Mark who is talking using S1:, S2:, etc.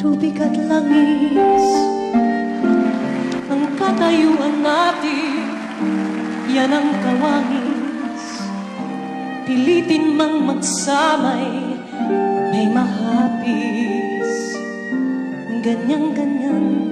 S1: tubig at langis ang katayuan natin, yan ang kawangis. Pilitin mang magsamay, may mahapis, ganyan-ganyan